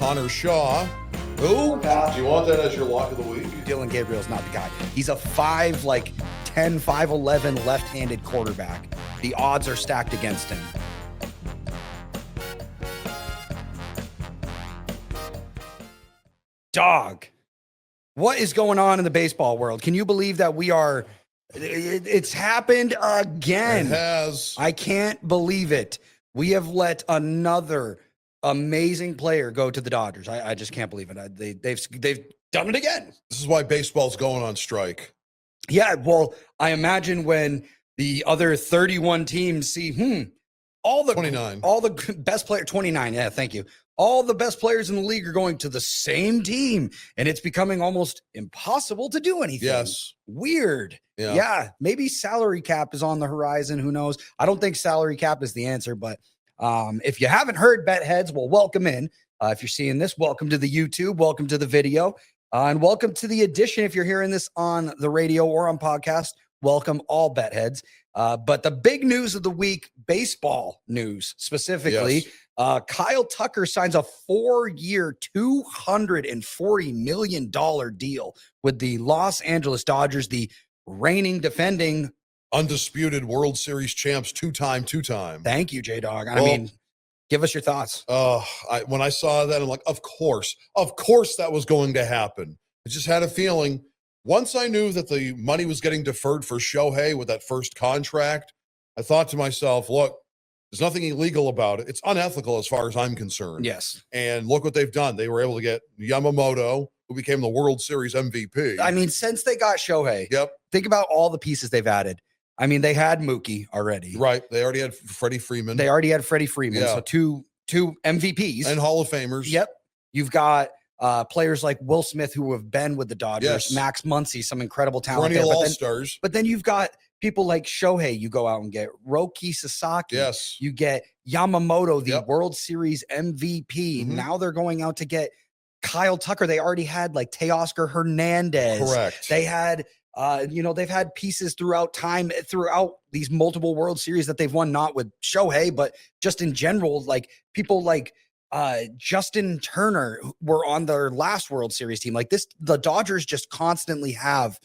Connor Shaw. Who? Do you want that as your lock of the week? Dylan Gabriel's not the guy. He's a 5'10", 5'11" left-handed quarterback. The odds are stacked against him. Dog, what is going on in the baseball world? Can you believe that we are... It's happened again. It has. I can't believe it. We have let another amazing player go to the Dodgers. I just can't believe it. They've done it again. This is why baseball's going on strike. Yeah, well, I imagine when the other 31 teams see, all the 29, all the best player, 29. Yeah, thank you. All the best players in the league are going to the same team, and it's becoming almost impossible to do anything. Yes. Weird. Yeah. Maybe salary cap is on the horizon. Who knows? I don't think salary cap is the answer, but if you haven't heard, bet heads, well, welcome in. If you're seeing this, welcome to the YouTube, welcome to the video, and welcome to the edition. If you're hearing this on the radio or on podcast, welcome all bet heads. But the big news of the week, baseball news specifically, Kyle Tucker signs a 4-year, $240 million deal with the Los Angeles Dodgers, the reigning, defending, undisputed World Series champs, two-time. Thank you, J-Dog. I mean, give us your thoughts. When I saw that, I'm like, of course that was going to happen. I just had a feeling. Once I knew that the money was getting deferred for Shohei with that first contract, I thought to myself, look, there's nothing illegal about it. It's unethical as far as I'm concerned. Yes. And look what they've done. They were able to get Yamamoto, who became the World Series MVP. I mean, since they got Shohei, think about all the pieces they've added. I mean, they had Mookie already. Right. They already had Freddie Freeman. So two MVPs. And Hall of Famers. Yep. You've got players like Will Smith who have been with the Dodgers, Yes. Max Muncy, some incredible talent. Perennial all-stars. But then you've got people like Shohei you go out and get, Roki Sasaki. Yes. You get Yamamoto, the World Series MVP. Mm-hmm. Now they're going out to get Kyle Tucker. They already had like Teoscar Hernandez. Correct. They had, they've had pieces throughout these multiple World Series that they've won, not with Shohei, but just in general, like people like Justin Turner were on their last World Series team. Like this, the Dodgers just constantly have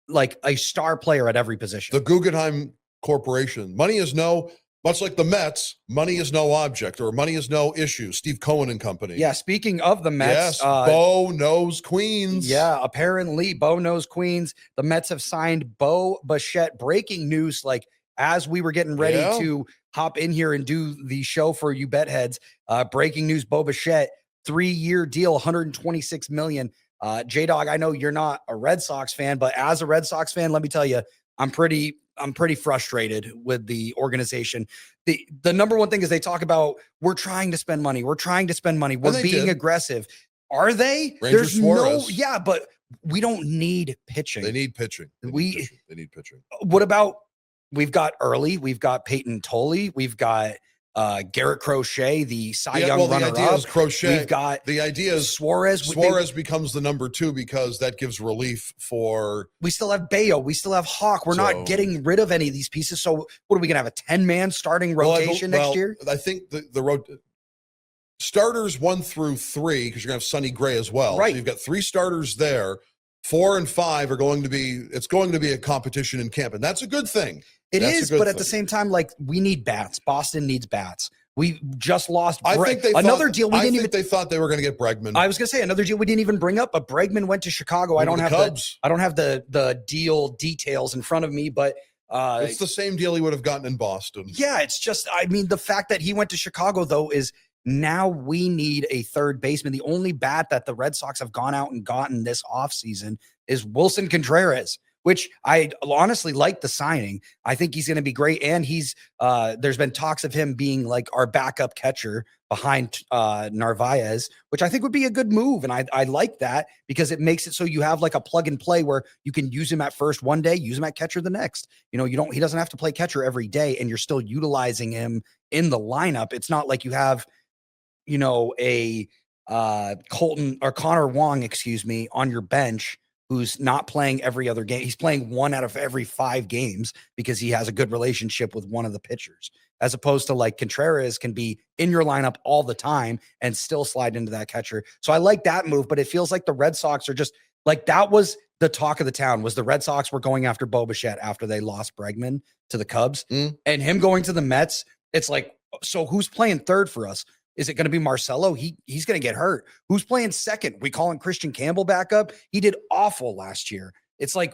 like a star player at every position. The Guggenheim Corporation. Money is much like the Mets, money is no object, or money is no issue. Steve Cohen and company. Yeah, speaking of the Mets. Yes, Bo knows Queens. Yeah, apparently Bo knows Queens. The Mets have signed Bo Bichette. Breaking news, like as we were getting ready to hop in here and do the show for you bet heads. Breaking news, Bo Bichette, 3-year deal, $126 million. J-Dog, I know you're not a Red Sox fan, but as a Red Sox fan, let me tell you, I'm pretty frustrated with the organization. The number one thing is they talk about, we're trying to spend money. We're being aggressive. Are they? Rangers Suarez. But we don't need pitching. They need pitching. They need pitching. What about, we've got Early, we've got Peyton Tolley, we've got Garrett Crochet, the Cy Young runner-up. The idea is Crochet. We've got the idea is Suarez. Suarez becomes the number 2 because that gives relief for. We still have Bayo. We still have Hawk. We're not getting rid of any of these pieces. So what are we going to have, a 10-man starting rotation next year? I think the starters 1 through 3, because you're going to have Sonny Gray as well. Right. So you've got 3 starters there. 4 and 5 are going to be a competition in camp, and that's a good thing. It is, but at the same time, like, we need bats. Boston needs bats. We just lost deal. They thought they were going to get Bregman. I was going to say another deal we didn't even bring up, but Bregman went to Chicago. I don't have the deal details in front of me, but it's the same deal he would have gotten in Boston. Yeah, it's just, I mean, the fact that he went to Chicago though is now we need a third baseman. The only bat that the Red Sox have gone out and gotten this offseason is Wilson Contreras, which I honestly like the signing. I think he's going to be great. And he's there's been talks of him being like our backup catcher behind Narvaez, which I think would be a good move. And I like that because it makes it so you have like a plug and play where you can use him at first one day, use him at catcher the next. He doesn't have to play catcher every day, and you're still utilizing him in the lineup. It's not like you have, a Colton or Connor Wong, on your bench who's not playing every other game. He's playing 1 out of every 5 games because he has a good relationship with one of the pitchers, as opposed to like Contreras can be in your lineup all the time and still slide into that catcher. So I like that move, but it feels like the Red Sox are just like, that was the talk of the town, was the Red Sox were going after Bo Bichette after they lost Bregman to the Cubs, and him going to the Mets. It's like, so who's playing third for us? Is it going to be Marcelo? He's going to get hurt. Who's playing second? We calling Christian Campbell back up? He did awful last year. It's like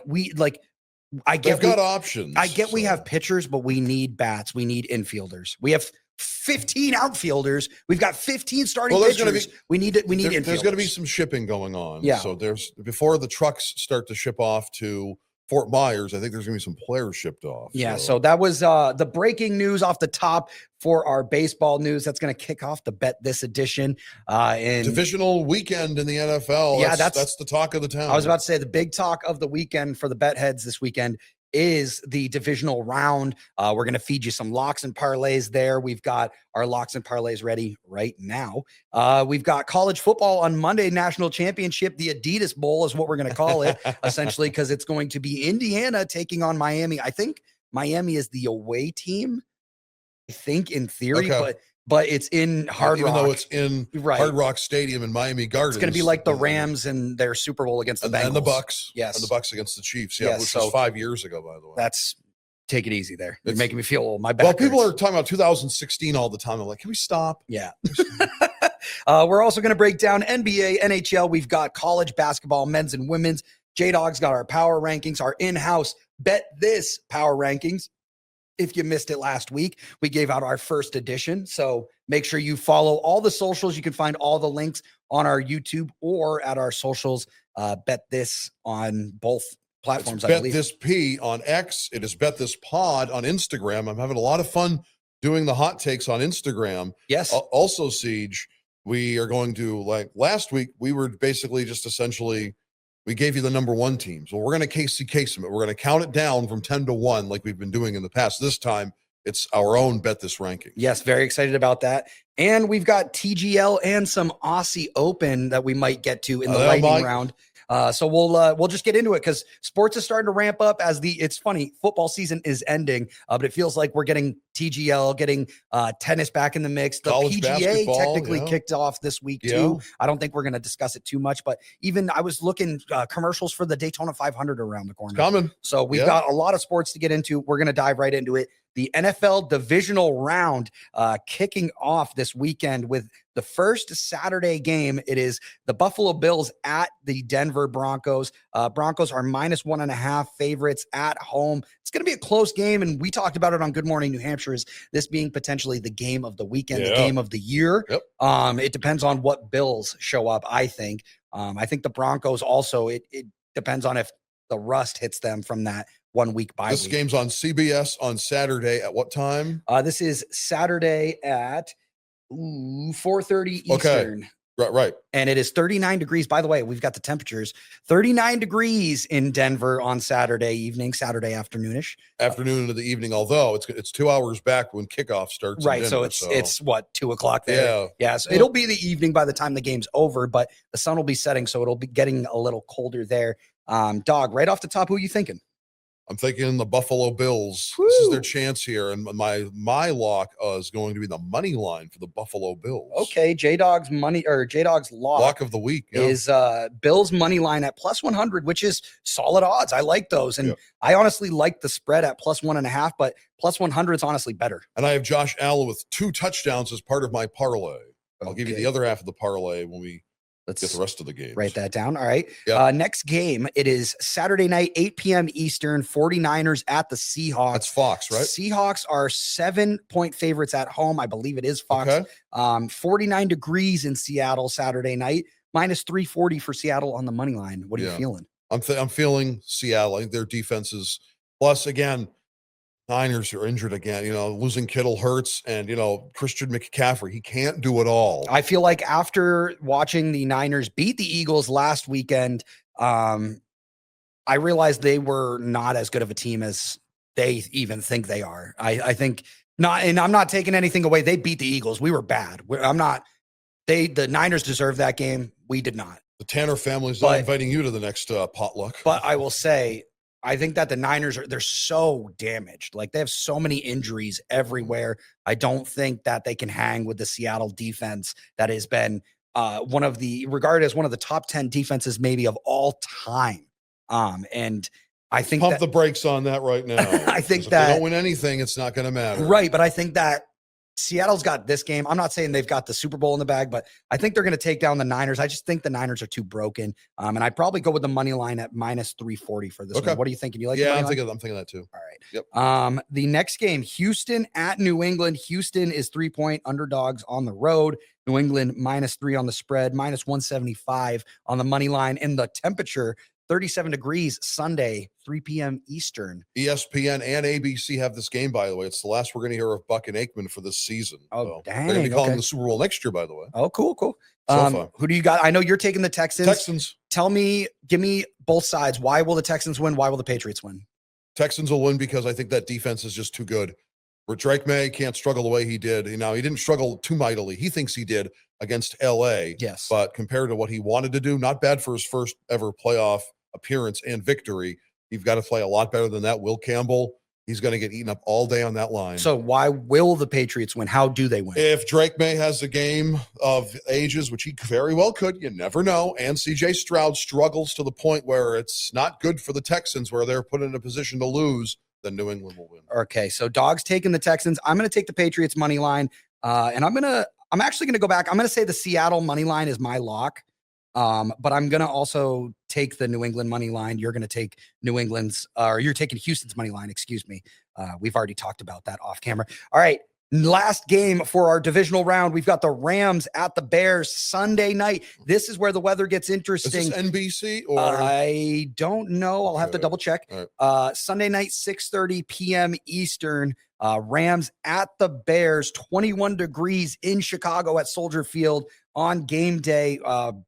I get They've got options. I get we have pitchers, but we need bats. We need infielders. We have 15 outfielders. We've got 15 starting pitchers. We need infielders. There's going to be some shipping going on. Yeah. So before the trucks start to ship off to Fort Myers, I think there's going to be some players shipped off. Yeah. So that was the breaking news off the top for our baseball news. That's going to kick off the Bet This edition. And divisional weekend in the NFL. Yeah, that's the talk of the town. I was about to say the big talk of the weekend for the bet heads this weekend is the divisional round. We're going to feed you some locks and parlays there. We've got our locks and parlays ready right now. We've got college football on Monday, National Championship. The Adidas Bowl is what we're going to call it, essentially, because it's going to be Indiana taking on Miami. I think Miami is the away team, I think, in theory, but it's in Hard Rock. Even though it's in Hard Rock Stadium in Miami Gardens. It's going to be like the Rams and their Super Bowl against the Bengals. And the Bucks. Yes. And the Bucks against the Chiefs. Yeah, which was 5 years ago, by the way. That's take it easy there. You're making me feel old. My back Well, people hurts. are talking about 2016 all the time. I'm like, can we stop? Yeah. We're also going to break down NBA, NHL. We've got college basketball, men's and women's. Dawg's got our power rankings, our in-house Bet This power rankings. If you missed it last week, we gave out our first edition. So make sure you follow all the socials. You can find all the links on our YouTube or at our socials. Bet This on both platforms, I Bet believe. This P on X. It is Bet This Pod on Instagram. I'm having a lot of fun doing the hot takes on Instagram. Yes. Also, Siege, we are going to, like last week, we were basically just essentially, we gave you the number 1 teams. Well, we're going to case them. We're going to count it down from 10 to 1 like we've been doing in the past. This time, it's our own Bet This ranking. Yes, very excited about that. And we've got TGL and some Aussie Open that we might get to in the lightning round. So we'll just get into it because sports is starting to ramp up as it's funny, football season is ending, but it feels like we're getting TGL, getting tennis back in the mix. The College PGA technically kicked off this week too. I don't think we're going to discuss it too much, but even I was looking commercials for the Daytona 500 around the corner. It's coming. So we've got a lot of sports to get into. We're going to dive right into it. The NFL divisional round kicking off this weekend with the first Saturday game. It is the Buffalo Bills at the Denver Broncos. Broncos are -1.5 favorites at home. It's going to be a close game, and we talked about it on Good Morning New Hampshire, as this being potentially the game of the weekend, the game of the year. Yep. It depends on what Bills show up, I think. I think the Broncos also, it depends on if the rust hits them from that 1 week bye week. This game's on CBS on Saturday at what time? This is Saturday at 4:30 Eastern. Right. And it is 39 degrees. By the way, we've got the temperatures 39 degrees in Denver on Saturday evening, Saturday afternoonish. Afternoon into the evening, although it's 2 hours back when kickoff starts. Right. So it's what, 2 o'clock there? Yeah. So it'll be the evening by the time the game's over, but the sun will be setting. So it'll be getting a little colder there. Dawg, right off the top, who are you thinking? I'm thinking the Buffalo Bills. Woo. This is their chance here, and my lock is going to be the money line for the Buffalo Bills. Okay, Dawg's lock of the week is Bills money line at +100, which is solid odds. I like those, and I honestly like the spread at +1.5, but +100 is honestly better. And I have Josh Allen with 2 touchdowns as part of my parlay. I'll give you the other half of the parlay when we get the rest of the game. Write that down. All right. Next game, it is Saturday night, 8 p.m. Eastern, 49ers at the Seahawks. That's Fox, right? Seahawks are 7-point favorites at home. I believe it is Fox. Okay. 49 degrees in Seattle Saturday night, -340 for Seattle on the money line. What are you feeling? I'm feeling Seattle. I think their defense is, plus again, Niners are injured again. Losing Kittle hurts, and Christian McCaffrey, he can't do it all. I feel like after watching the Niners beat the Eagles last weekend, I realized they were not as good of a team as they even think they are. I think not, and I'm not taking anything away. They beat the Eagles. We were bad. The Niners deserved that game. We did not. The Tanner family's not But- inviting you to the next potluck. But I will say, I think that the Niners they're so damaged. Like they have so many injuries everywhere. I don't think that they can hang with the Seattle defense that has been regarded as one of the top 10 defenses maybe of all time. And I think Pump the brakes on that right now. I think if that they don't win anything, it's not going to matter. right, but I think that Seattle's got this game. I'm not saying they've got the Super Bowl in the bag, but I think they're going to take down the Niners. I just think the Niners are too broken. And I'd probably go with the money line at minus 340 for this one. What are you thinking? You like? Yeah, the money line? I'm thinking that too. All right. Yep. The next game, Houston at New England. Houston is 3-point underdogs on the road. New England -3 on the spread, minus 175 on the money line. In the temperature, 37 degrees Sunday, 3 p.m. Eastern. ESPN and ABC have this game, by the way. It's the last we're going to hear of Buck and Aikman for this season. Oh, dang. They're going to be calling the Super Bowl next year, by the way. Oh, cool. So Who do you got? I know you're taking the Texans. Texans. Give me both sides. Why will the Texans win? Why will the Patriots win? Texans will win because I think that defense is just too good. Where Drake May can't struggle the way he did. He didn't struggle too mightily. He thinks he did against LA. Yes. But compared to what he wanted to do, not bad for his first ever playoff appearance and victory. You've got to play a lot better than that. Will Campbell, he's going to get eaten up all day on that line. So why will the Patriots win? How do they win? If Drake May has a game of ages, which he very well could, you never know, and CJ Stroud struggles to the point where it's not good for the Texans, where they're put in a position to lose, then New England will win. Okay, so Dog's taking the Texans. I'm going to take the Patriots money line, and I'm actually going to go back. I'm going to say the Seattle money line is my lock, but I'm going to also take the New England money line. You're going to take New England's, or you're taking Houston's money line. Excuse me. We've already talked about that off camera. All right. Last game for our divisional round. We've got the Rams at the Bears Sunday night. This is where the weather gets interesting. Is this NBC or? I don't know. I'll have to double check. Right. Sunday night, 6:30 p.m. Eastern. Rams at the Bears, 21 degrees in Chicago at Soldier Field on game day.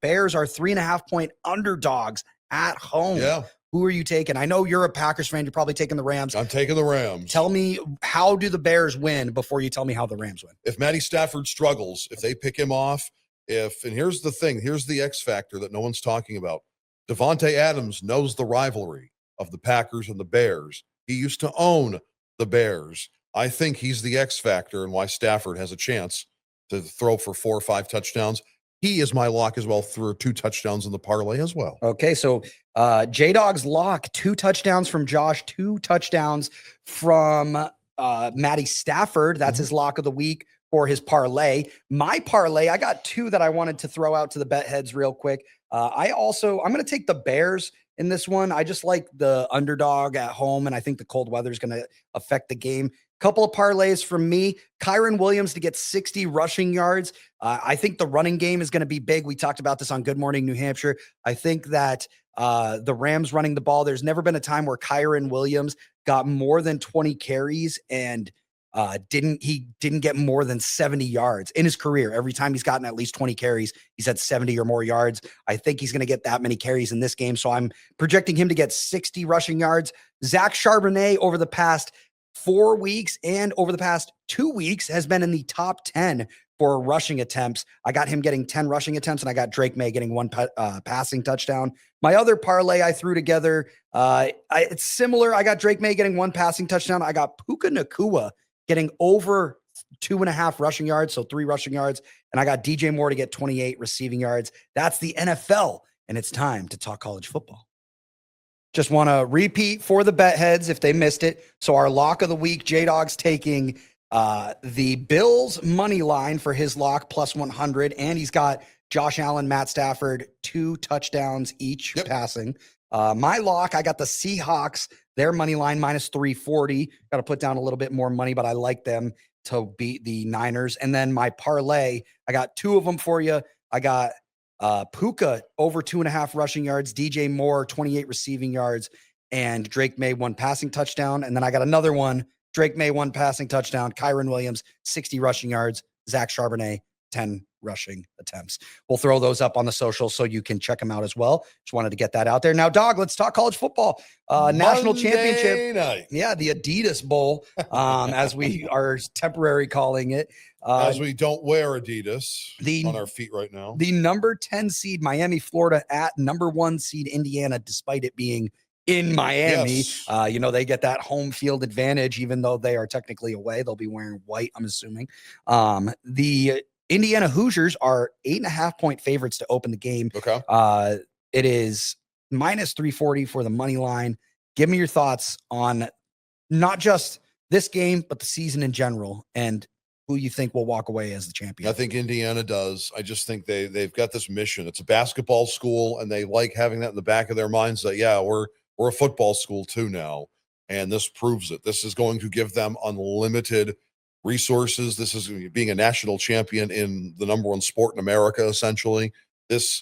Bears are 3.5-point underdogs at home. Yeah. Who are you taking? I know you're a Packers fan. You're probably taking the Rams. I'm taking the Rams. Tell me, how do the Bears win before you tell me how the Rams win? If Matty Stafford struggles, if they pick him off, and here's the thing, here's the X factor that no one's talking about. Devontae Adams knows the rivalry of the Packers and the Bears. He used to own the Bears. I think he's the X factor and why Stafford has a chance to throw for 4 or 5 touchdowns. He is my lock as well, through 2 touchdowns in the parlay as well. Okay, so J-Dog's lock, 2 touchdowns from Josh, 2 touchdowns from Matty Stafford. That's his lock of the week for his parlay. My parlay, I got 2 that I wanted to throw out to the bet heads real quick. I'm going to take the Bears in this one. I just like the underdog at home, and I think the cold weather is going to affect the game. Couple of parlays from me. Kyron Williams to get 60 rushing yards. I think the running game is going to be big. We talked about this on Good Morning New Hampshire. I think that the Rams running the ball, there's never been a time where Kyron Williams got more than 20 carries and didn't get more than 70 yards in his career. Every time he's gotten at least 20 carries, he's had 70 or more yards. I think he's going to get that many carries in this game. So I'm projecting him to get 60 rushing yards. Zach Charbonnet over the past 4 weeks and over the past 2 weeks has been in the top 10 for rushing attempts. I got him getting 10 rushing attempts, and I got Drake May getting 1 passing touchdown. My other parlay I threw together, it's similar. I got Drake May getting 1 passing touchdown. I got Puka Nacua getting over 2.5 rushing yards, so 3 rushing yards. And I got DJ Moore to get 28 receiving yards. That's the NFL, and it's time to talk college football. Just want to repeat for the bet heads if they missed it. So our lock of the week, J-Dog's taking the Bills money line for his lock plus 100. And he's got Josh Allen, Matt Stafford, 2 touchdowns each passing. My lock, I got the Seahawks, their money line minus 340. Got to put down a little bit more money, but I like them to beat the Niners. And then my parlay, I got 2 of them for you. I got Puka over 2.5 rushing yards, DJ Moore 28 receiving yards, and Drake May 1 passing touchdown. And then I got another one, Drake May 1 passing touchdown, Kyron Williams 60 rushing yards, Zach Charbonnet 10 rushing attempts. We'll throw those up on the social so you can check them out as well. Just wanted to get that out there. Now, Dawg, let's talk college football. National Championship. Night. Yeah, the Adidas Bowl, as we are temporarily calling it. As we don't wear Adidas on our feet right now. The number 10 seed Miami, Florida at number 1 seed Indiana, despite it being in Miami. Yes. They get that home field advantage, even though they are technically away. They'll be wearing white, I'm assuming. The Indiana Hoosiers are 8.5-point favorites to open the game. Okay. It is minus 340 for the money line. Give me your thoughts on not just this game, but the season in general, and who you think will walk away as the champion. I think Indiana does. I just think they've got this mission. It's a basketball school, and they like having that in the back of their minds that, yeah, we're a football school too now. And this proves it. This is going to give them unlimited resources. This is being a national champion in the number 1 sport in America, essentially. This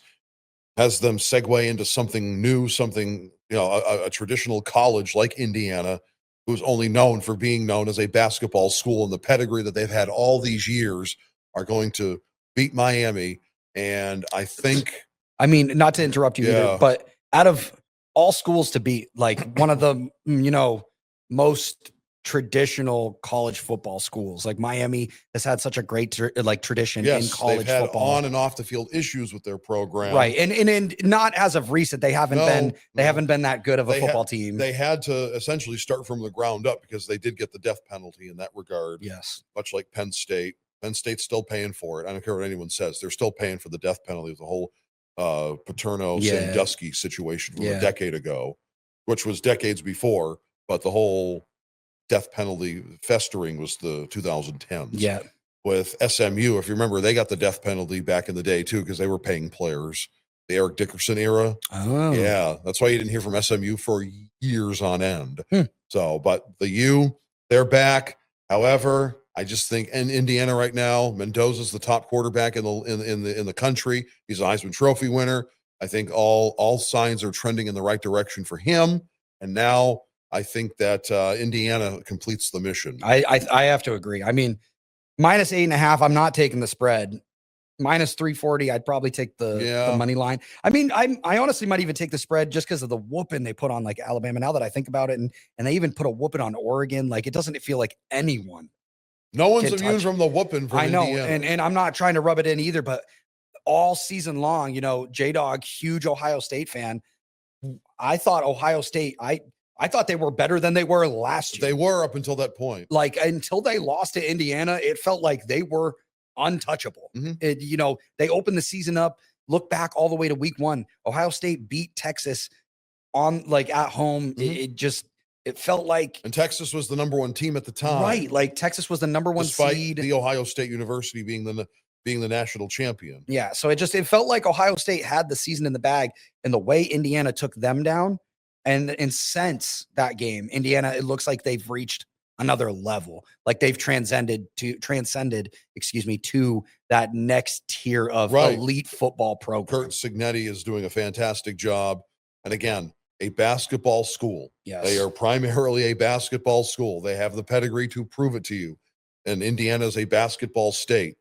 has them segue into something new, something, a traditional college like Indiana, who's only known for being known as a basketball school, and the pedigree that they've had all these years are going to beat Miami. And I think, not to interrupt you either, but out of all schools to beat, like one of the, most traditional college football schools, like Miami has had such a great tradition in college they've had football, on and off the field issues with their program. right? And not as of recent, they haven't been that good of a football team. They had to essentially start from the ground up because they did get the death penalty in that regard. Yes. Much like Penn State. Penn State's still paying for it. I don't care what anyone says. They're still paying for the death penalty of the whole Paterno Sandusky situation from a decade ago, which was decades before, but the whole death penalty festering was the 2010s. Yeah. With SMU, if you remember, they got the death penalty back in the day too, because they were paying players. The Eric Dickerson era. Oh. Yeah. That's why you didn't hear from SMU for years on end. So, but the U, they're back. However, I just think in Indiana right now, Mendoza's the top quarterback in the country. He's a Heisman Trophy winner. I think all signs are trending in the right direction for him. And now I think that Indiana completes the mission. I have to agree. Minus 8.5. I'm not taking the spread. Minus 340. I'd probably take the money line. I honestly might even take the spread just because of the whooping they put on like Alabama. Now that I think about it, and they even put a whooping on Oregon. Like it doesn't feel like anyone. No one's immune from the whooping from Indiana. And I'm not trying to rub it in either, but all season long, J-Dawg, huge Ohio State fan. I thought Ohio State, I thought they were better than they were last year. They were up until that point. Like until they lost to Indiana, it felt like they were untouchable. They opened the season up, look back all the way to week 1. Ohio State beat Texas on at home. It felt like, and Texas was the number 1 team at the time, right? Like Texas was the number 1 despite seed. The Ohio State University being the national champion. Yeah. So it felt like Ohio State had the season in the bag, and the way Indiana took them down. And since that game, Indiana, it looks like they've reached another level. Like they've transcended to that next tier of elite football program. Curt Cignetti is doing a fantastic job. And again, a basketball school. Yes. They are primarily a basketball school. They have the pedigree to prove it to you. And Indiana is a basketball state.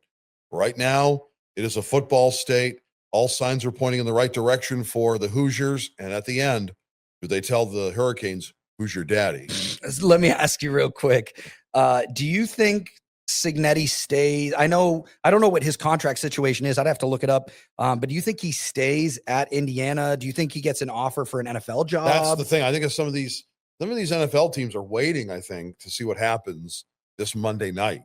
Right now, it is a football state. All signs are pointing in the right direction for the Hoosiers. And at the end, do they tell the Hurricanes, who's your daddy? Let me ask you real quick. Do you think Cignetti stays? I don't know what his contract situation is. I'd have to look it up. But do you think he stays at Indiana? Do you think he gets an offer for an NFL job? That's the thing. I think some of these NFL teams are waiting, I think, to see what happens this Monday night.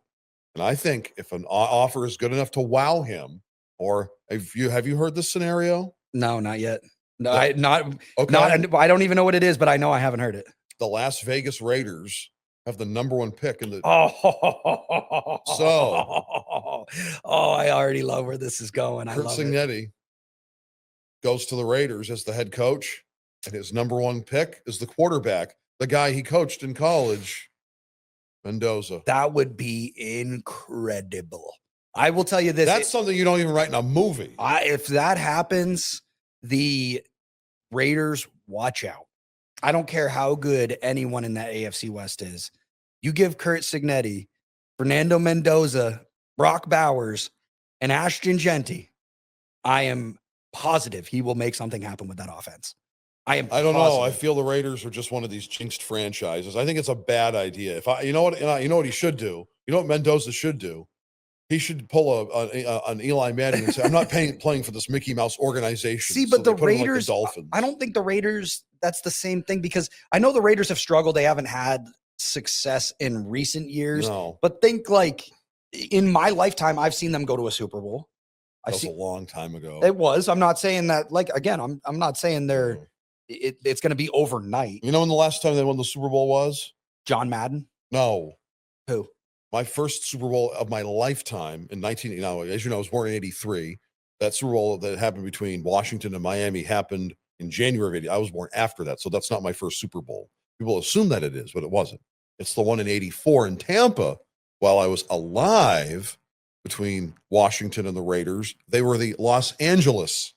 And I think if an offer is good enough to wow him, or have you heard this scenario? No, not yet. No, I don't even know what it is, but I know I haven't heard it. The Las Vegas Raiders have the number 1 pick in the. I already love where this is going. Curt Cignetti goes to the Raiders as the head coach, and his number 1 pick is the quarterback, the guy he coached in college, Mendoza. That would be incredible. I will tell you this. That's something you don't even write in a movie. If that happens, the Raiders, watch out. I don't care how good anyone in that AFC West is. You give Curt Cignetti, Fernando Mendoza, Brock Bowers, and Ashton Genty, I am positive he will make something happen with that offense. I don't know. I feel the Raiders are just one of these jinxed franchises. I think it's a bad idea. You know what he should do? You know what Mendoza should do? He should pull an Eli Manning and say, "I'm not playing for this Mickey Mouse organization." See, but the Raiders, the Dolphins. I don't think the Raiders. That's the same thing, because I know the Raiders have struggled. They haven't had success in recent years. No. But think, like, in my lifetime, I've seen them go to a Super Bowl. That was a long time ago. It was. I'm not saying that. Like, again, I'm not saying it's going to be overnight. You know when the last time they won the Super Bowl was? John Madden? No. Who? My first Super Bowl of my lifetime in as you know, I was born in 83. That Super Bowl that happened between Washington and Miami happened in January of 80. I was born after that. So that's not my first Super Bowl. People assume that it is, but it wasn't. It's the one in 84 in Tampa while I was alive between Washington and the Raiders. They were the Los Angeles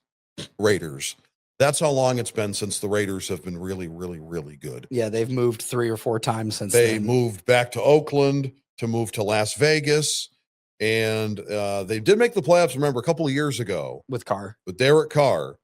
Raiders. That's how long it's been since the Raiders have been really, really, really good. Yeah, they've moved 3 or 4 times since they moved back to Oakland to move to Las Vegas. And they did make the playoffs, remember, a couple of years ago. With Derek Carr.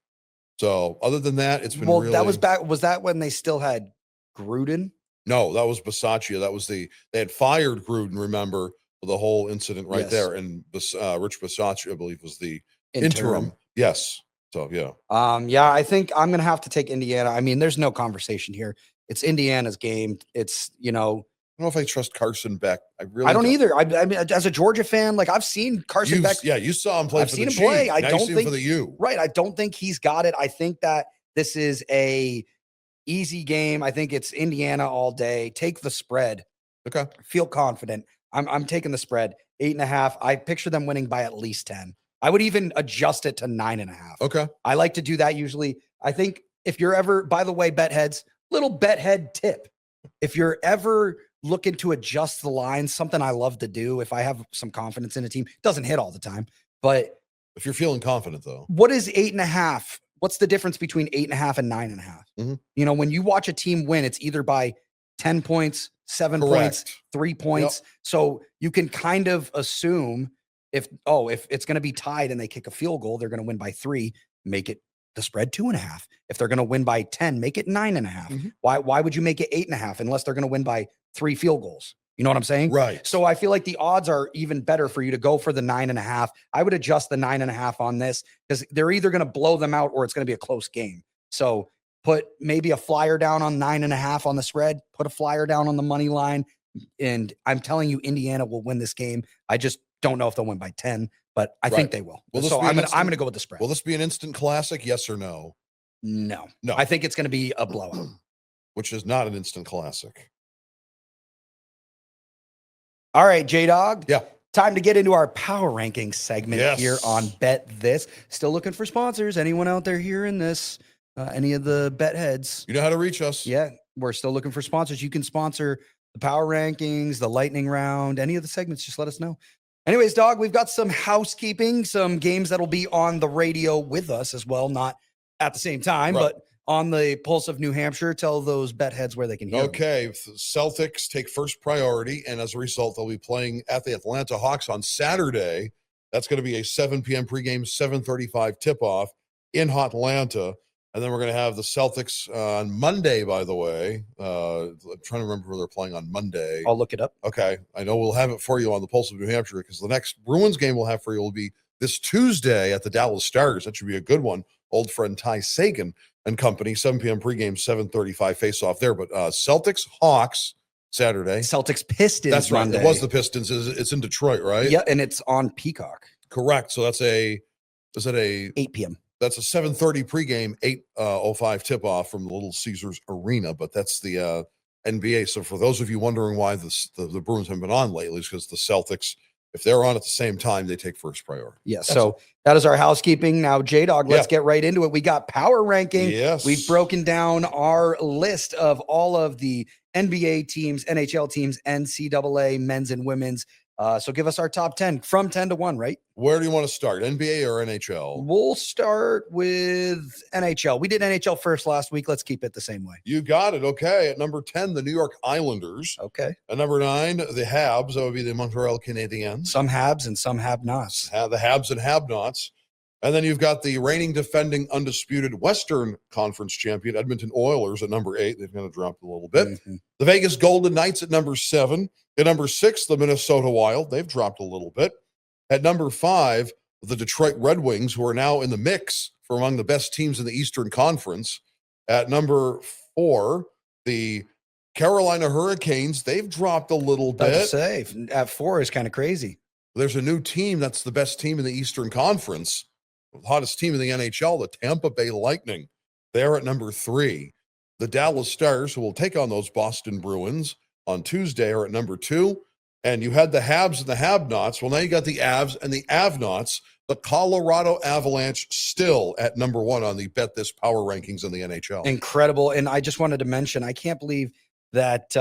So other than that, it's been really... that was back... Was that when they still had Gruden? No, that was Bisaccia. That was they had fired Gruden, remember, for the whole incident there. And Rich Bisaccia, I believe, was the interim. Yes. So, yeah. I think I'm going to have to take Indiana. I mean, there's no conversation here. It's Indiana's game. It's, I don't know if I trust Carson Beck. I don't either. I mean, as a Georgia fan, like, I've seen Carson Beck. Yeah, you saw him play I've for seen the him G. play. I now don't you see think him for the U. Right. I don't think he's got it. I think that this is a easy game. I think it's Indiana all day. Take the spread. Okay. Feel confident. I'm taking the spread. 8.5. I picture them winning by at least 10. I would even adjust it to 9.5. Okay. I like to do that usually. I think if you're ever, by the way, bet heads, little bet head tip. If you're ever looking to adjust the lines, something I love to do if I have some confidence in a team, doesn't hit all the time, but if you're feeling confident though, what is 8.5? What's the difference between 8.5 and 9.5? Mm-hmm. When you watch a team win, it's either by 10 points, 7 Correct. points, 3 points. Yep. So you can kind of assume if it's going to be tied and they kick a field goal, they're going to win by 3, make it the spread 2.5. If they're going to win by 10, make it 9.5. Mm-hmm. Why would you make it 8.5 unless they're going to win by 3 field goals? You know what I'm saying? Right. So I feel like the odds are even better for you to go for the 9.5. I would adjust the 9.5 on this because they're either going to blow them out or it's going to be a close game. So put maybe a flyer down on 9.5 on the spread, put a flyer down on the money line. And I'm telling you, Indiana will win this game. I just don't know if they'll win by 10, but I think they will. So I'm going to go with the spread. Will this be an instant classic? Yes or no? No. I think it's going to be a blowout. Which is not an instant classic. All right, J-Dog. Yeah. Time to get into our power ranking segment here on Bet This. Still looking for sponsors. Anyone out there hearing this? Any of the bet heads? You know how to reach us. Yeah, we're still looking for sponsors. You can sponsor the power rankings, the lightning round, any of the segments. Just let us know. Anyways, Dog, we've got some housekeeping, some games that'll be on the radio with us as well, not at the same time, but on the Pulse of New Hampshire. Tell those bet heads where they can hear them. Okay, Celtics take first priority, and as a result, they'll be playing at the Atlanta Hawks on Saturday. That's going to be a 7 p.m. pregame, 7:35 tip-off in Atlanta. And then we're going to have the Celtics on Monday, by the way. I'm trying to remember where they're playing on Monday. I'll look it up. Okay. I know we'll have it for you on the Pulse of New Hampshire because the next Bruins game we'll have for you will be this Tuesday at the Dallas Stars. That should be a good one. Old friend Ty Sagan and company, 7 p.m. pregame, 7:35 face-off there. But Celtics, Hawks, Saturday. Celtics, Pistons. That's right. Monday. It was the Pistons. It's in Detroit, right? Yeah, and it's on Peacock. Correct. So that's is it a 8 p.m. That's a 7:30 pregame, 8:05 tip-off from the Little Caesars Arena, but that's the NBA. So for those of you wondering why the Bruins haven't been on lately, it's because the Celtics, if they're on at the same time, they take first priority. Yes. So that is our housekeeping. Now, J-Dog, let's get right into it. We got power ranking. Yes. We've broken down our list of all of the NBA teams, NHL teams, NCAA men's and women's So give us our top 10 from 10 to 1, right? Where do you want to start, NBA or NHL? We'll start with NHL. We did NHL first last week. Let's keep it the same way. You got it. Okay. At number 10, the New York Islanders. Okay. At number 9, the Habs. That would be the Montreal Canadiens. Some Habs and some have-nots. The Habs and have-nots. And then you've got the reigning defending undisputed Western Conference champion Edmonton Oilers at number 8. They've kind of dropped a little bit. Mm-hmm. The Vegas Golden Knights at number 7. At number 6, the Minnesota Wild. They've dropped a little bit. At number 5, the Detroit Red Wings, who are now in the mix for among the best teams in the Eastern Conference. At number 4, the Carolina Hurricanes. They've dropped a little bit. That's safe. At 4 is kind of crazy. There's a new team that's the best team in the Eastern Conference. The hottest team in the NHL, the Tampa Bay Lightning. They're at number 3. The Dallas Stars, who will take on those Boston Bruins on Tuesday, are at number 2. And you had the Habs and the have-nots. Well, now you got the Avs and the have-nots. The Colorado Avalanche still at number 1 on the Bet This Power Rankings in the NHL. Incredible. And I just wanted to mention, I can't believe that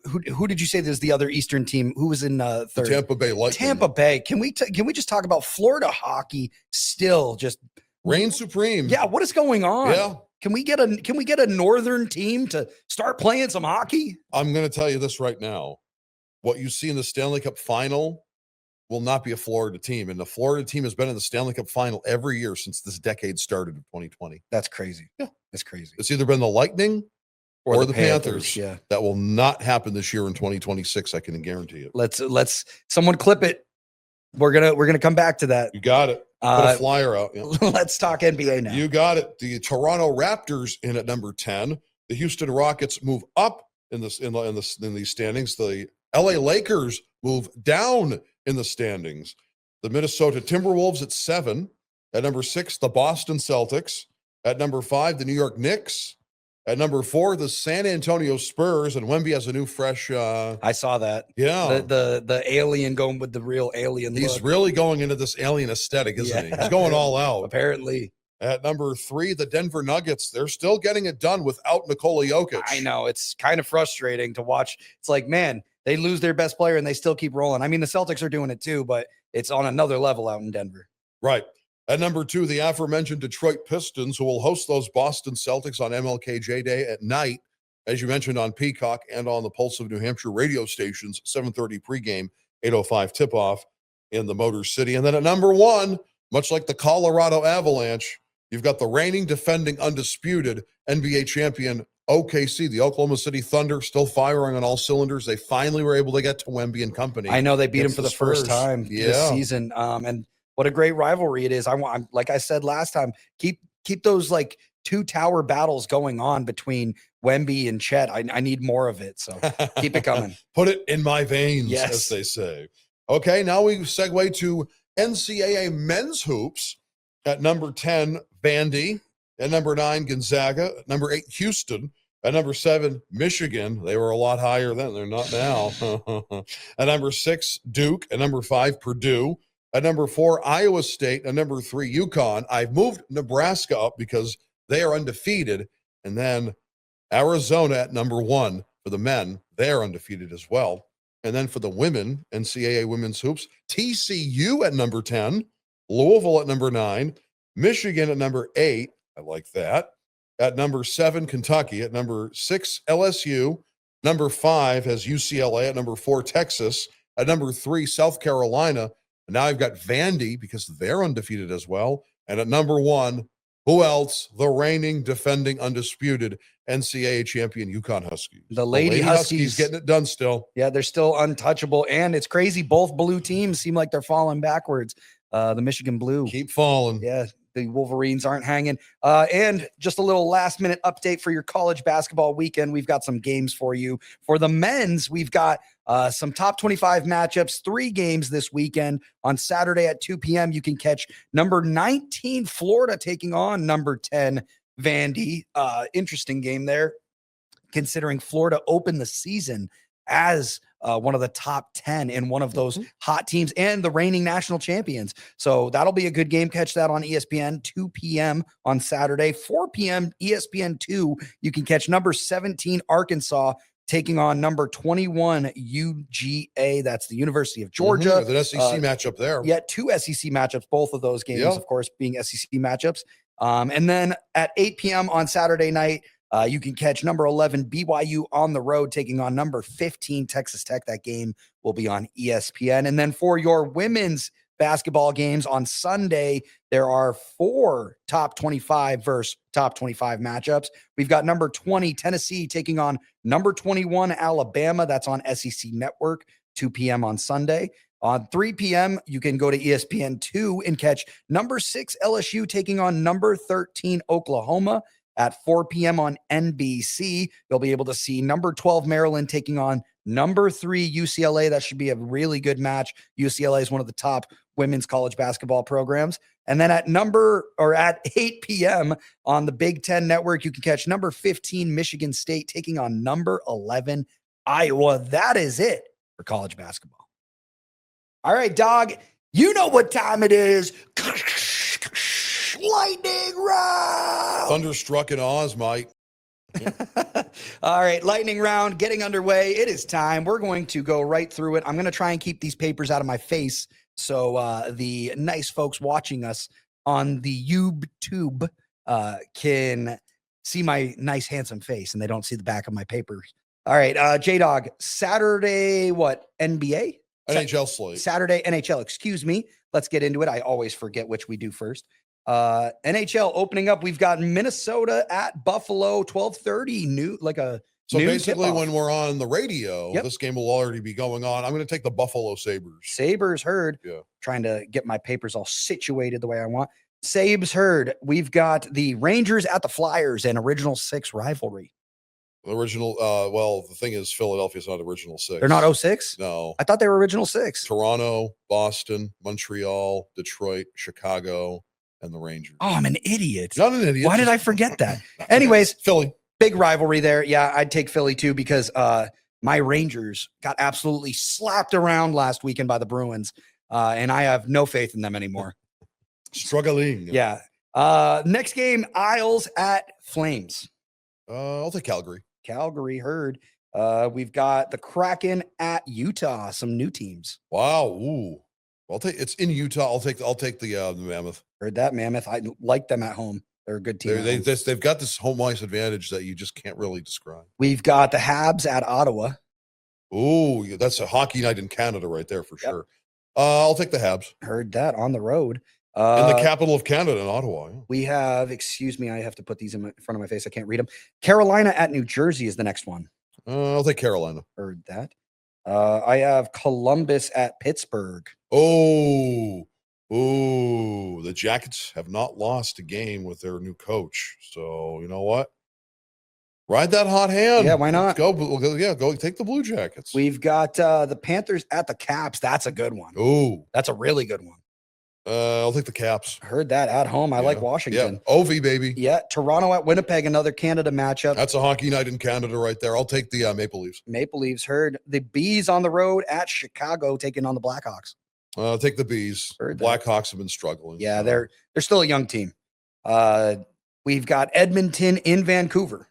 who did you say there's the other Eastern team? Who was in third? The Tampa Bay Lightning. Tampa Bay. Can we just talk about Florida hockey still just reign supreme? Yeah, what is going on? Yeah. Can we get a northern team to start playing some hockey? I'm going to tell you this right now. What you see in the Stanley Cup final will not be a Florida team. And the Florida team has been in the Stanley Cup final every year since this decade started of 2020. That's crazy. Yeah. That's crazy. It's either been the Lightning or the Panthers. Yeah. That will not happen this year in 2026. I can guarantee it. Let's someone clip it. We're gonna come back to that. You got it. Put a flyer out. Yeah. Let's talk NBA now. You got it. The Toronto Raptors in at number 10. The Houston Rockets move up in these standings. The LA Lakers move down in the standings. The Minnesota Timberwolves at 7. At number 6, the Boston Celtics. At number 5, the New York Knicks. At number 4, the San Antonio Spurs, and Wemby has a new fresh. I saw that. Yeah, the alien going with the real alien. He's look. really going into this alien aesthetic, isn't he? He's going all out. Apparently. At number 3, the Denver Nuggets. They're still getting it done without Nikola Jokic. I know, it's kind of frustrating to watch. It's like, man, they lose their best player and they still keep rolling. I mean, the Celtics are doing it too, but it's on another level out in Denver. Right. At number 2, the aforementioned Detroit Pistons, who will host those Boston Celtics on MLKJ Day at night, as you mentioned, on Peacock and on the Pulse of New Hampshire radio stations, 7:30 pregame, 8:05 tip-off in the Motor City. And then at number 1, much like the Colorado Avalanche, you've got the reigning, defending, undisputed NBA champion OKC, the Oklahoma City Thunder, still firing on all cylinders. They finally were able to get to Wemby and company. I know they beat him for the first time this season. And what a great rivalry it is. I'm like I said last time, keep those like 2 tower battles going on between Wemby and Chet. I need more of it. So keep it coming. Put it in my veins, yes, as they say. Okay, now we segue to NCAA men's hoops. At number 10, Vandy. At number 9, Gonzaga. At number 8, Houston. At number 7, Michigan. They were a lot higher then. They're not now. At number 6, Duke. At number 5, Purdue. At number 4, Iowa State. At number 3, UConn. I've moved Nebraska up because they are undefeated. And then Arizona at number 1 for the men. They're undefeated as well. And then for the women, NCAA women's hoops, TCU at number 10. Louisville at number 9. Michigan at number 8. I like that. At number 7, Kentucky. At number 6, LSU. Number 5 has UCLA. At number 4, Texas. At number 3, South Carolina. And now I've got Vandy because they're undefeated as well. And at number 1, who else? The reigning, defending, undisputed NCAA champion UConn Huskies. The Lady Huskies getting it done still. Yeah, they're still untouchable. And it's crazy. Both blue teams seem like they're falling backwards. The Michigan Blue. Keep falling. Yeah, the Wolverines aren't hanging. And just a little last-minute update for your college basketball weekend. We've got some games for you. For the men's, we've got some top 25 matchups, 3 games this weekend. On Saturday at 2 p.m., you can catch number 19 Florida taking on number 10 Vandy. Interesting game there, considering Florida opened the season as one of the top 10 in one of those hot teams and the reigning national champions. So that'll be a good game. Catch that on ESPN, 2 p.m. on Saturday, 4 p.m. ESPN 2. You can catch number 17 Arkansas taking on number 21 UGA. That's the University of Georgia. The SEC matchup there. Yet 2 SEC matchups, both of those games, of course, being SEC matchups. And then at 8 p.m. on Saturday night, you can catch number 11 BYU on the road taking on number 15 Texas Tech. That game will be on ESPN. And then for your women's basketball games on Sunday, there are 4 top 25 versus top 25 matchups. We've got number 20 Tennessee taking on number 21 Alabama. That's on SEC Network, 2 p.m. on Sunday. On 3 p.m., you can go to ESPN2 and catch number 6 LSU taking on number 13 Oklahoma. At 4 p.m. on NBC, you'll be able to see number 12 Maryland taking on number 3 UCLA. That should be a really good match. UCLA is one of the top women's college basketball programs. And then at 8 p.m. on the Big Ten Network, you can catch number 15 Michigan State taking on number 11 Iowa. That is it for college basketball. All right, Dawg, you know what time it is. Lightning round. Thunderstruck in Oz, Mike. All right, lightning round getting underway. It is time. We're going to go right through it. I'm going to try and keep these papers out of my face so the nice folks watching us on the YouTube can see my nice handsome face and they don't see the back of my papers. All right, J-Dog, Saturday, what, NBA? NHL slate. Saturday, NHL, excuse me. Let's get into it. I always forget which we do first. NHL opening up. We've got Minnesota at Buffalo, 12:30. So basically, tip-off. when we're on the radio, this game will already be going on. I'm going to take the Buffalo Sabres. Sabres herd. Yeah. Trying to get my papers all situated the way I want. Sabres herd. We've got the Rangers at the Flyers, an original 6 rivalry. The original, the thing is, Philadelphia's not original 6. They're not 06? No. I thought they were original 6. Toronto, Boston, Montreal, Detroit, Chicago, and the Rangers. Oh, I'm an idiot. Not an idiot. Why did I forget that? Anyways, Philly. Big rivalry there. Yeah, I'd take Philly too because my Rangers got absolutely slapped around last weekend by the Bruins, and I have no faith in them anymore. Struggling. Yeah. Next game, Isles at Flames. I'll take Calgary. Calgary herd. We've got the Kraken at Utah. Some new teams. Wow. Ooh. It's in Utah. I'll take the Mammoth. Heard that, Mammoth. I like them at home. They're a good team. They've got this home ice advantage that you just can't really describe. We've got the Habs at Ottawa. Ooh, that's a hockey night in Canada right there for sure. I'll take the Habs. Heard that on the road. In the capital of Canada, in Ottawa. Yeah. We have, excuse me, I have to put these in front of my face. I can't read them. Carolina at New Jersey is the next one. I'll take Carolina. Heard that. I have Columbus at Pittsburgh. Oh, the Jackets have not lost a game with their new coach. So, you know what? Ride that hot hand. Yeah, why not? Go take the Blue Jackets. We've got the Panthers at the Caps. That's a good one. Oh, that's a really good one. I'll take the Caps. Heard that at home. I like Washington. Yeah, OV, baby. Yeah, Toronto at Winnipeg, another Canada matchup. That's a hockey night in Canada right there. I'll take the Maple Leafs. Maple Leafs. Heard the Bees on the road at Chicago taking on the Blackhawks. I'll take the Bees. Blackhawks have been struggling. Yeah, they're still a young team. We've got Edmonton in Vancouver.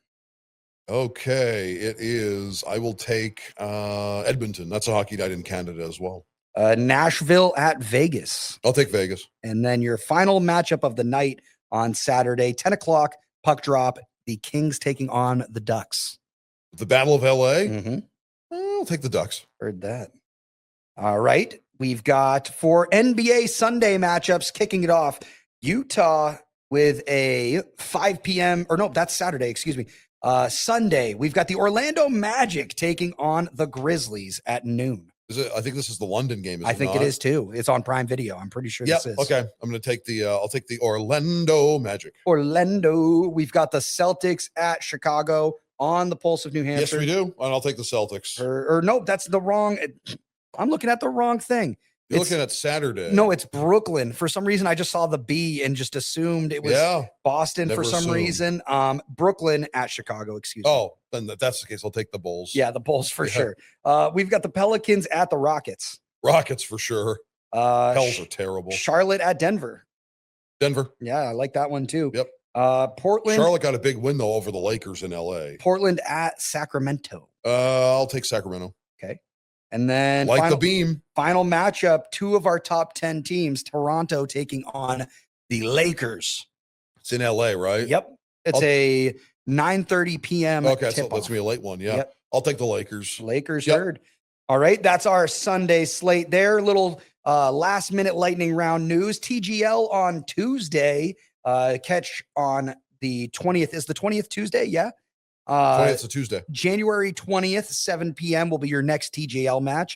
Okay, it is. I will take Edmonton. That's a hockey night in Canada as well. Nashville at Vegas. I'll take Vegas. And then your final matchup of the night on Saturday, 10 o'clock, puck drop, the Kings taking on the Ducks. The Battle of L.A.? Mm-hmm. I'll take the Ducks. Heard that. All right. We've got for NBA Sunday matchups kicking it off, Utah with a 5 p.m. or no, that's Saturday, excuse me. Sunday, we've got the Orlando Magic taking on the Grizzlies at noon. Is it? I think this is the London game. I think it is too. It's on Prime Video. I'm pretty sure this is. Okay. I'm going to take I'll take the Orlando Magic. Orlando. We've got the Celtics at Chicago on the Pulse of New Hampshire. Yes, we do. And I'll take the Celtics. Or no, that's the wrong. I'm looking at the wrong thing. You're looking at Saturday. No, it's Brooklyn. For some reason, I just saw the B and just assumed it was Boston for some reason. Brooklyn at Chicago, excuse me. Oh, then that's the case. I'll take the Bulls. Yeah, the Bulls for sure. We've got the Pelicans at the Rockets. Rockets for sure. Hells are terrible. Charlotte at Denver. Denver. Yeah, I like that one too. Yep. Portland. Charlotte got a big win, though, over the Lakers in L.A. Portland at Sacramento. I'll take Sacramento. Okay. And then the beam. Final matchup, 2 of our top 10 teams, Toronto taking on the Lakers. It's in L.A., right? Yep. It's a 9:30 p.m. Okay, so that's tip-off. going to be a late one. Yeah. Yep. I'll take the Lakers. Lakers heard. All right. That's our Sunday slate there. Little last-minute lightning round news. TGL on Tuesday. Catch on the 20th. Is the 20th Tuesday? Yeah. 20th a Tuesday. January 20th, 7 p.m. will be your next TGL match.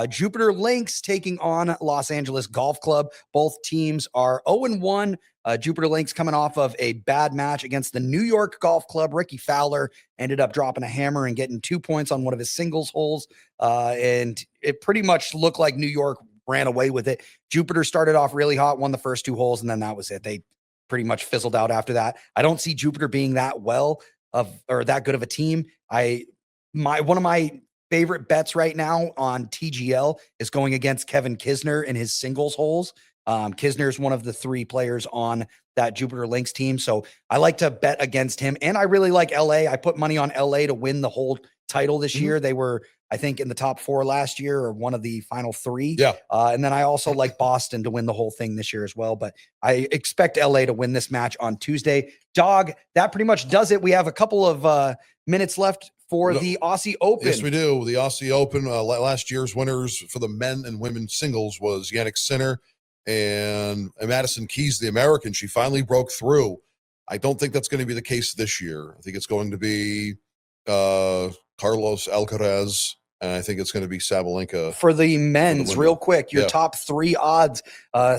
Jupiter Lynx taking on Los Angeles Golf Club. Both teams are 0-1. Jupiter Lynx coming off of a bad match against the New York Golf Club. Ricky Fowler ended up dropping a hammer and getting 2 points on one of his singles holes. And it pretty much looked like New York ran away with it. Jupiter started off really hot, won the first 2 holes, and then that was it. They pretty much fizzled out after that. I don't see Jupiter being that that good of a team. One of my favorite bets right now on TGL is going against Kevin Kisner in his singles holes. Kisner is one of the 3 players on that Jupiter Lynx team. So I like to bet against him. And I really like LA. I put money on LA to win the whole title this year. They were, I think, in the top 4 last year or one of the final 3. Yeah. And then I also like Boston to win the whole thing this year as well. But I expect LA to win this match on Tuesday. Dawg, that pretty much does it. We have a couple of minutes left for the Aussie Open. Yes, we do. The Aussie Open, last year's winners for the men and women singles was Yannick Sinner and Madison Keys, the American. She finally broke through. I don't think that's going to be the case this year. I think it's going to be Carlos Alcaraz, and I think it's going to be Sabalenka. For the men's, real quick, your top 3 odds.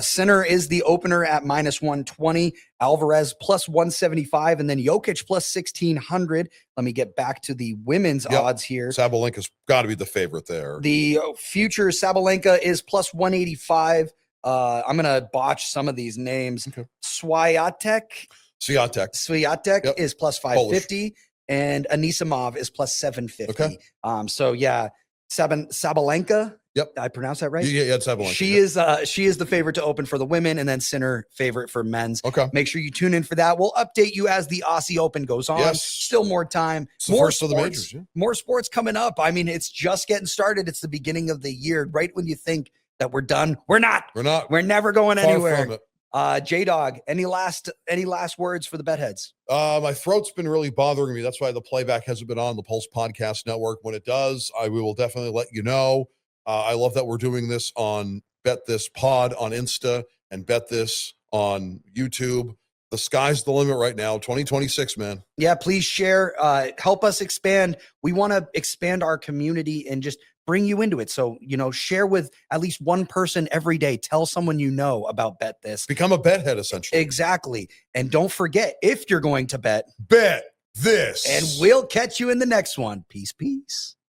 Sinner is the opener at -120, Alvarez +175, and then Jokic +1600. Let me get back to the women's odds here. Sabalenka's got to be the favorite there. The future Sabalenka is +185. I'm going to botch some of these names. Okay. Swiatek Yep. is +550. And Anisimov is +750. Okay. So yeah, Sabalenka. Yep. I pronounced that right? Yeah, Sabalenka. She is the favorite to open for the women, and then Sinner favorite for men's. Okay. Make sure you tune in for that. We'll update you as the Aussie Open goes on. Yes. Still more time. It's the more first sports, of the majors. Yeah. More sports coming up. I mean, it's just getting started. It's the beginning of the year. Right when you think that we're done, we're not. We're never going Far anywhere. from it. J-Dog, any last words for the bet heads? My throat's been really bothering me. That's why the playback hasn't been on the Pulse Podcast Network. When it does, we will definitely let you know. I love that we're doing this on Bet This Pod on Insta and Bet This on YouTube. The sky's the limit right now. 2026, man. Yeah, please share. Help us expand. We want to expand our community and just bring you into it. So, share with at least one person every day. Tell someone you know about Bet This. Become a bet head, essentially. Exactly. And don't forget, if you're going to bet this. And we'll catch you in the next one. Peace.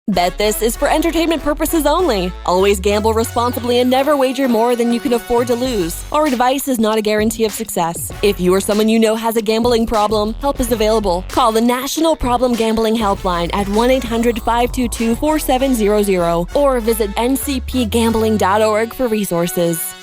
Bet This is for entertainment purposes only. Always gamble responsibly and never wager more than you can afford to lose. Our advice is not a guarantee of success. If you or someone you know has a gambling problem, help is available. Call the National Problem Gambling Helpline at 1-800-522-4700 or visit ncpgambling.org for resources.